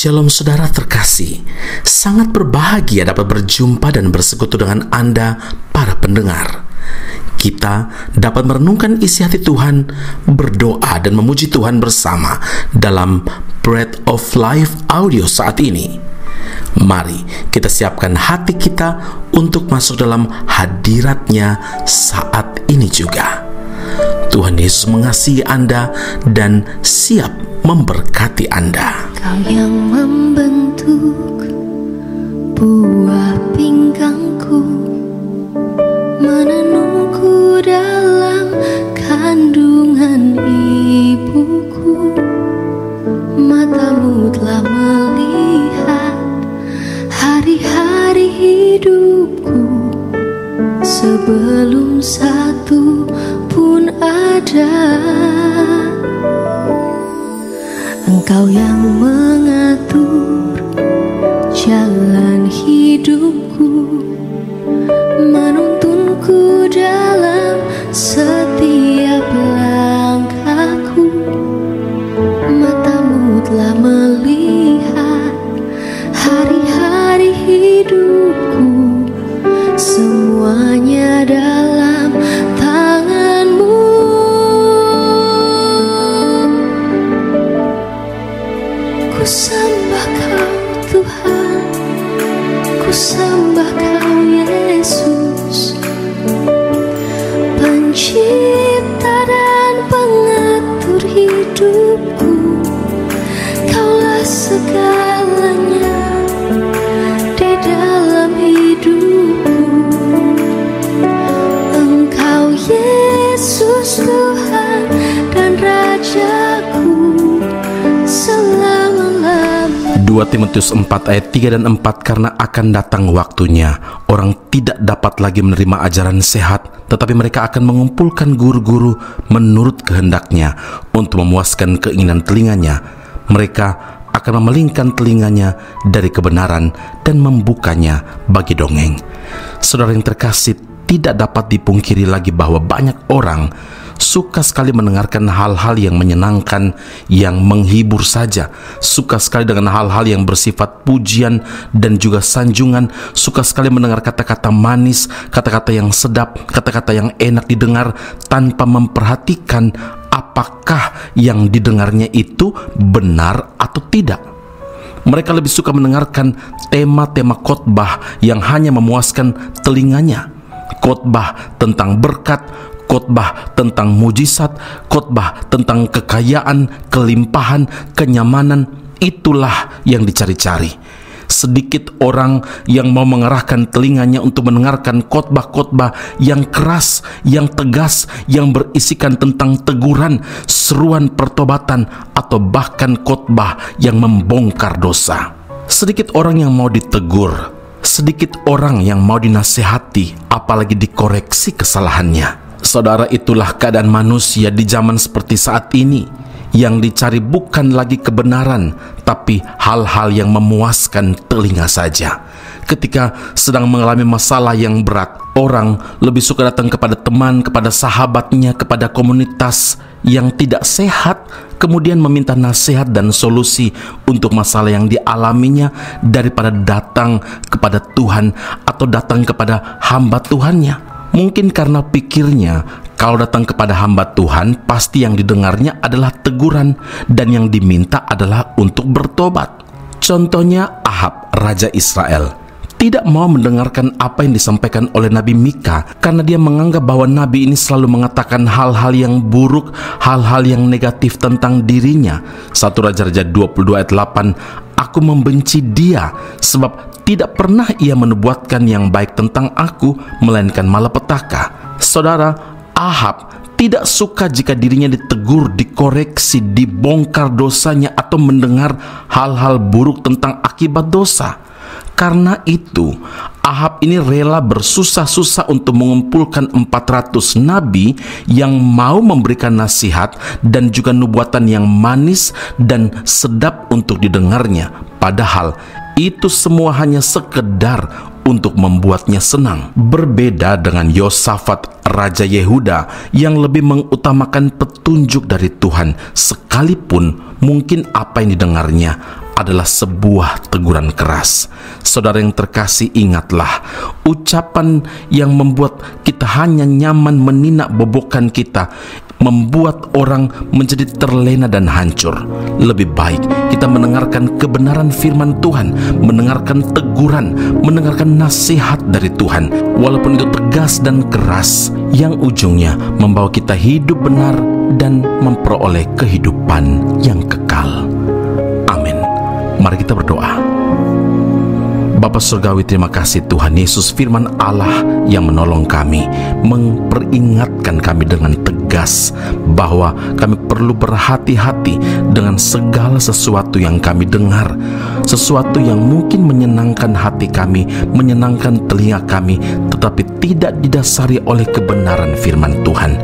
Shalom saudara terkasih, sangat berbahagia dapat berjumpa dan bersekutu dengan Anda para pendengar. Kita dapat merenungkan isi hati Tuhan, berdoa dan memuji Tuhan bersama dalam Bread of Life audio saat ini. Mari kita siapkan hati kita untuk masuk dalam hadirat-Nya saat ini juga. Tuhan Yesus mengasihi Anda dan siap memberkati Anda. Kau yang membentuk buah pinggangku, menenungku dalam kandungan ibuku. Matamu telah melihat hari-hari hidupku, sebelum satu pun ada. Engkau yang mengatur jalan hidupku, menuntunku dalam setiap langkahku. Matamu telah melihat hari-hari hidupku, semuanya dalam tangan-Mu. Ku sembah Kau Tuhan, ku sembah Kau Yesus, pencipta dan pengatur hidupku. Kaulah segalanya di dalam hidupku. Engkau Yesus Tuhan dan Rajaku selama-lamanya. 2 Timotius 4 ayat 3 dan 4, karena akan datang waktunya orang tidak dapat lagi menerima ajaran sehat, tetapi mereka akan mengumpulkan guru-guru menurut kehendaknya untuk memuaskan keinginan telinganya. Mereka akan memalingkan telinganya dari kebenaran dan membukanya bagi dongeng. Saudara yang terkasih, tidak dapat dipungkiri lagi bahwa banyak orang suka sekali mendengarkan hal-hal yang menyenangkan, yang menghibur saja, suka sekali dengan hal-hal yang bersifat pujian dan juga sanjungan, suka sekali mendengar kata-kata manis, kata-kata yang sedap, kata-kata yang enak didengar, tanpa memperhatikan apakah yang didengarnya itu benar atau tidak. Mereka lebih suka mendengarkan tema-tema khotbah yang hanya memuaskan telinganya. Khotbah tentang berkat, khotbah tentang mujizat, khotbah tentang kekayaan, kelimpahan, kenyamanan. Itulah yang dicari-cari. Sedikit orang yang mau mengerahkan telinganya untuk mendengarkan khotbah-khotbah yang keras, yang tegas, yang berisikan tentang teguran, seruan pertobatan, atau bahkan khotbah yang membongkar dosa. Sedikit orang yang mau ditegur, sedikit orang yang mau dinasehati, apalagi dikoreksi kesalahannya. Saudara, itulah keadaan manusia di zaman seperti saat ini. Yang dicari bukan lagi kebenaran, tapi hal-hal yang memuaskan telinga saja. Ketika sedang mengalami masalah yang berat, orang lebih suka datang kepada teman, kepada sahabatnya, kepada komunitas yang tidak sehat, kemudian meminta nasihat dan solusi untuk masalah yang dialaminya, daripada datang kepada Tuhan atau datang kepada hamba Tuhannya. Mungkin karena pikirnya, kalau datang kepada hamba Tuhan, pasti yang didengarnya adalah teguran, dan yang diminta adalah untuk bertobat. Contohnya Ahab, Raja Israel, tidak mau mendengarkan apa yang disampaikan oleh Nabi Mika, karena dia menganggap bahwa Nabi ini selalu mengatakan hal-hal yang buruk, hal-hal yang negatif tentang dirinya. 1 Raja-Raja 22 ayat 8, aku membenci dia, sebab tidak pernah ia menubuatkan yang baik tentang aku, melainkan malapetaka. Saudara, Ahab tidak suka jika dirinya ditegur, dikoreksi, dibongkar dosanya, atau mendengar hal-hal buruk tentang akibat dosa. Karena itu, Ahab ini rela bersusah-susah untuk mengumpulkan 400 nabi yang mau memberikan nasihat dan juga nubuatan yang manis dan sedap untuk didengarnya. Padahal itu semua hanya sekedar untuk membuatnya senang. Berbeda dengan Yosafat, Raja Yehuda, yang lebih mengutamakan petunjuk dari Tuhan, sekalipun mungkin apa yang didengarnya adalah sebuah teguran keras. Saudara yang terkasih, ingatlah, ucapan yang membuat kita hanya nyaman meninak bobokan kita membuat orang menjadi terlena dan hancur. Lebih baik kita mendengarkan kebenaran firman Tuhan, mendengarkan teguran, mendengarkan nasihat dari Tuhan, walaupun itu tegas dan keras, yang ujungnya membawa kita hidup benar dan memperoleh kehidupan yang kekal. Amin. Mari kita berdoa. Bapa Surgawi, terima kasih Tuhan Yesus, firman Allah yang menolong kami, memperingatkan kami dengan tegas bahwa kami perlu berhati-hati dengan segala sesuatu yang kami dengar, sesuatu yang mungkin menyenangkan hati kami, menyenangkan telinga kami, tetapi tidak didasari oleh kebenaran firman Tuhan.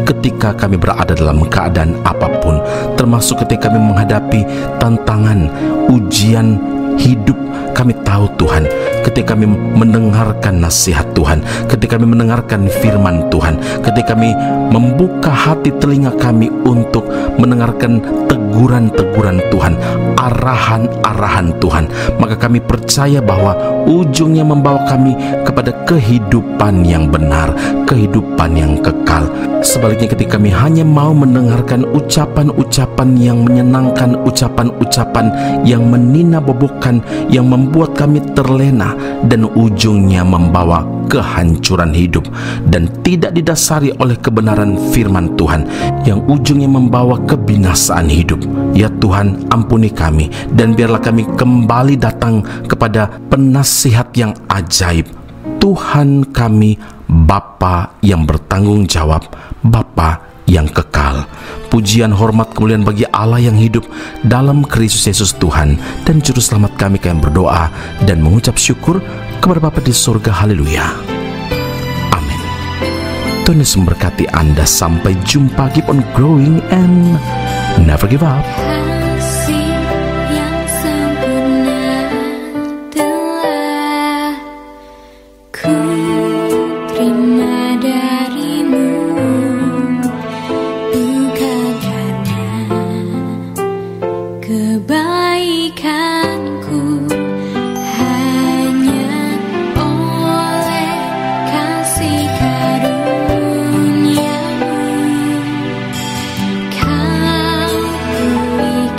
Ketika kami berada dalam keadaan apapun, termasuk ketika kami menghadapi tantangan, ujian hidup, kami tahu Tuhan, ketika kami mendengarkan nasihat Tuhan, ketika kami mendengarkan firman Tuhan, ketika kami membuka hati telinga kami untuk mendengarkan teguran-teguran Tuhan, arahan-arahan Tuhan, maka kami percaya bahwa ujungnya membawa kami kepada kehidupan yang benar, kehidupan yang kekal. Sebaliknya, ketika kami hanya mau mendengarkan ucapan-ucapan yang menyenangkan, ucapan-ucapan yang menina bobokan, yang membuat kami terlena dan ujungnya membawa kehancuran hidup dan tidak didasari oleh kebenaran firman Tuhan, yang ujungnya membawa kebinasaan hidup. Ya Tuhan, ampuni kami dan biarlah kami kembali datang kepada penasihat yang ajaib, Tuhan kami, Bapa yang bertanggung jawab, Bapa yang kekal. Pujian, hormat, kemuliaan bagi Allah yang hidup dalam Kristus Yesus Tuhan dan Juru Selamat kami berdoa dan mengucap syukur kepada Bapa di surga. Haleluya. Amin. Tuhan Yesus memberkati Anda. Sampai jumpa. Keep on growing and never give up. Kasih yang sempurna telah ku terima darimu, bukan karena kebaikanku, hanya oleh kasih karunia-Mu. Kau berikan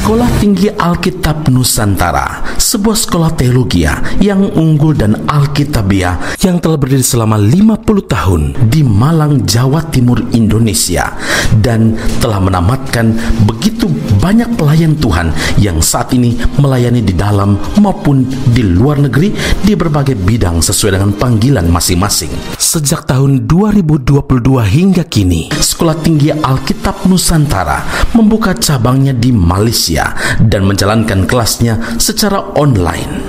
Sekolah Tinggi Alkitab Nusantara, sebuah sekolah teologi yang unggul dan alkitabiah yang telah berdiri selama 50 tahun di Malang, Jawa Timur, Indonesia, dan telah menamatkan begitu banyak pelayan Tuhan yang saat ini melayani di dalam maupun di luar negeri di berbagai bidang sesuai dengan panggilan masing-masing. Sejak tahun 2022 hingga kini, Sekolah Tinggi Alkitab Nusantara membuka cabangnya di Malaysia dan menjalankan kelasnya secara online.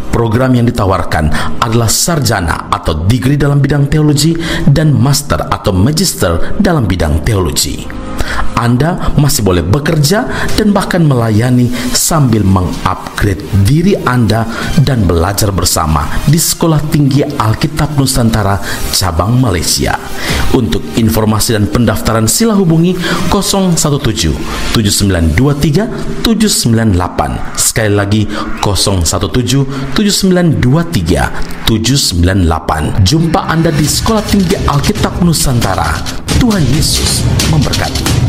Program yang ditawarkan adalah sarjana atau degree dalam bidang teologi dan master atau magister dalam bidang teologi. Anda masih boleh bekerja dan bahkan melayani sambil mengupgrade diri Anda dan belajar bersama di Sekolah Tinggi Alkitab Nusantara cabang Malaysia. Untuk informasi dan pendaftaran sila hubungi 017 7923 798. Sekali lagi 017 7923 798. Jumpa Anda di Sekolah Tinggi Alkitab Nusantara. Tuhan Yesus memberkati.